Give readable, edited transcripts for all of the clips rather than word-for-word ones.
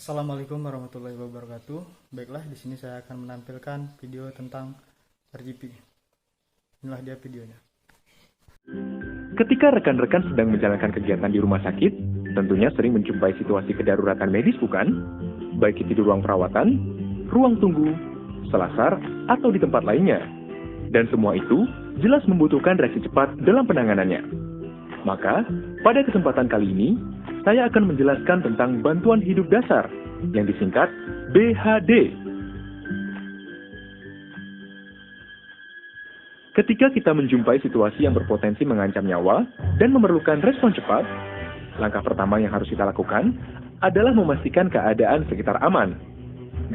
Assalamualaikum warahmatullahi wabarakatuh. Baiklah, di sini saya akan menampilkan video tentang RGP. Inilah dia videonya. Ketika rekan-rekan sedang menjalankan kegiatan di rumah sakit, tentunya sering menjumpai situasi kedaruratan medis, bukan? Baik itu di ruang perawatan, ruang tunggu, selasar, atau di tempat lainnya. Dan semua itu jelas membutuhkan reaksi cepat dalam penanganannya. Maka, pada kesempatan kali ini, saya akan menjelaskan tentang bantuan hidup dasar, yang disingkat BHD. Ketika kita menjumpai situasi yang berpotensi mengancam nyawa dan memerlukan respon cepat, langkah pertama yang harus kita lakukan adalah memastikan keadaan sekitar aman.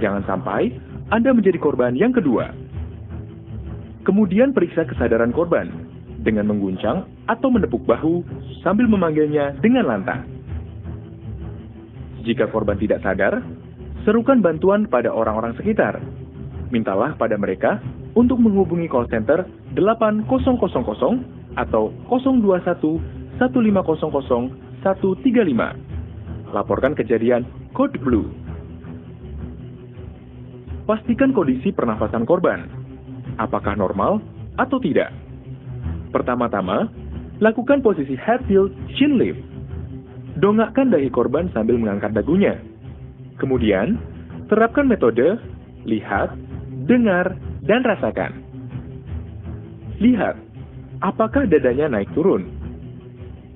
Jangan sampai Anda menjadi korban yang kedua. Kemudian periksa kesadaran korban dengan mengguncang atau menepuk bahu sambil memanggilnya dengan lantang. Jika korban tidak sadar, serukan bantuan pada orang-orang sekitar. Mintalah pada mereka untuk menghubungi call center 8000 atau 021 1500 135. Laporkan kejadian Code Blue. Pastikan kondisi pernafasan korban. Apakah normal atau tidak? Pertama-tama, lakukan posisi head tilt chin lift. Dongakkan dahi korban sambil mengangkat dagunya. Kemudian, terapkan metode lihat, dengar, dan rasakan. Lihat, apakah dadanya naik turun?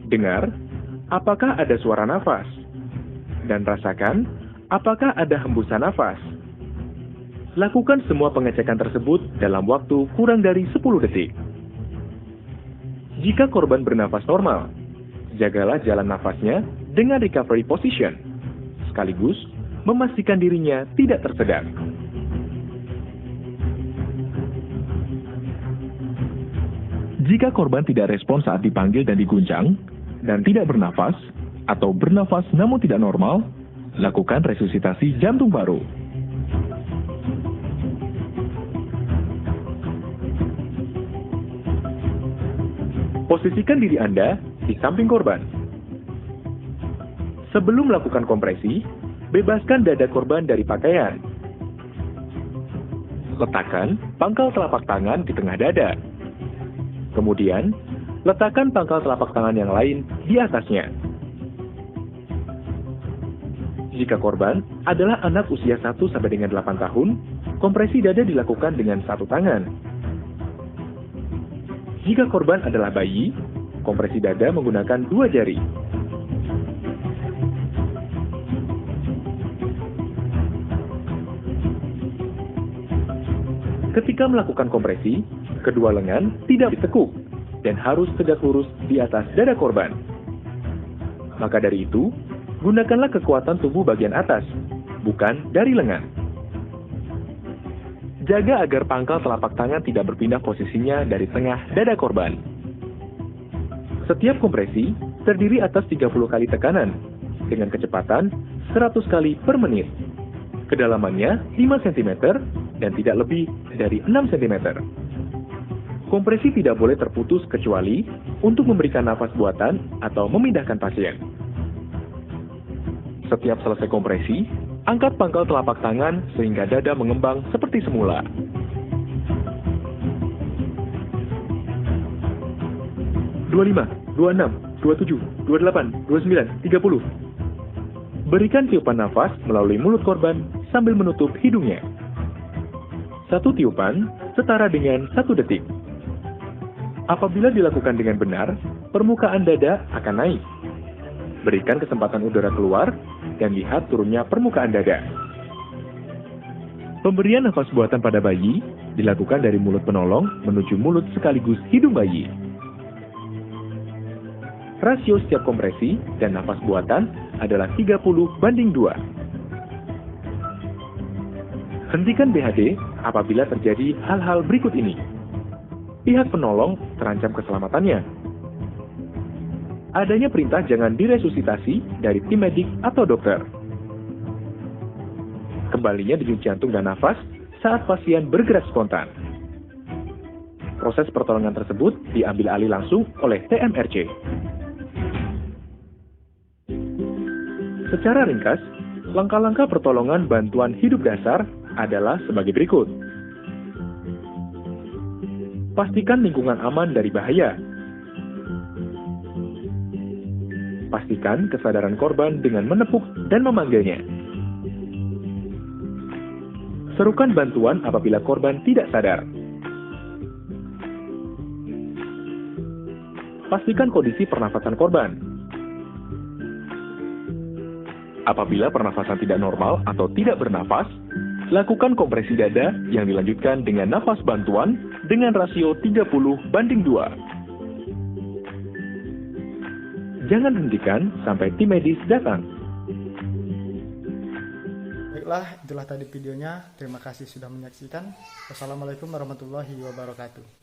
Dengar, apakah ada suara nafas? Dan rasakan, apakah ada hembusan nafas? Lakukan semua pengecekan tersebut dalam waktu kurang dari 10 detik. Jika korban bernafas normal, jagalah jalan nafasnya dengan recovery position, sekaligus memastikan dirinya tidak tersedak. Jika korban tidak respon saat dipanggil dan diguncang, dan tidak bernafas, atau bernafas namun tidak normal, lakukan resusitasi jantung baru. Posisikan diri Anda di samping korban. Sebelum melakukan kompresi, bebaskan dada korban dari pakaian. Letakkan pangkal telapak tangan di tengah dada. Kemudian, letakkan pangkal telapak tangan yang lain di atasnya. Jika korban adalah anak usia 1 sampai dengan 8 tahun, kompresi dada dilakukan dengan satu tangan. Jika korban adalah bayi, kompresi dada menggunakan 2 jari. Ketika melakukan kompresi, kedua lengan tidak ditekuk dan harus tegak lurus di atas dada korban. Maka dari itu, gunakanlah kekuatan tubuh bagian atas, bukan dari lengan. Jaga agar pangkal telapak tangan tidak berpindah posisinya dari tengah dada korban. Setiap kompresi terdiri atas 30 kali tekanan dengan kecepatan 100 kali per menit. Kedalamannya 5 cm dan tidak lebih dari 6 cm. Kompresi tidak boleh terputus kecuali untuk memberikan nafas buatan atau memindahkan pasien. Setiap selesai kompresi, angkat pangkal telapak tangan sehingga dada mengembang seperti semula. (25, 26, 27, 28, 29, 30). Berikan tiupan nafas melalui mulut korban sambil menutup hidungnya. Satu tiupan setara dengan 1 detik. Apabila dilakukan dengan benar, permukaan dada akan naik. Berikan kesempatan udara keluar dan lihat turunnya permukaan dada. Pemberian nafas buatan pada bayi dilakukan dari mulut penolong menuju mulut sekaligus hidung bayi. Rasio setiap kompresi dan nafas buatan adalah 30:2. Hentikan BHD apabila terjadi hal-hal berikut ini. Pihak penolong terancam keselamatannya. Adanya perintah jangan diresusitasi dari tim medik atau dokter. Kembalinya denyut jantung dan nafas saat pasien bergerak spontan. Proses pertolongan tersebut diambil alih langsung oleh TMRC. Secara ringkas, Langkah-langkah pertolongan bantuan hidup dasar adalah sebagai berikut. Pastikan lingkungan aman dari bahaya. Pastikan kesadaran korban dengan menepuk dan memanggilnya. Serukan bantuan apabila korban tidak sadar. Pastikan kondisi pernafasan korban. Apabila pernafasan tidak normal atau tidak bernafas, lakukan kompresi dada yang dilanjutkan dengan nafas bantuan dengan rasio 30:2. Jangan hentikan sampai tim medis datang. Baiklah, itulah tadi videonya. Terima kasih sudah menyaksikan. Wassalamualaikum warahmatullahi wabarakatuh.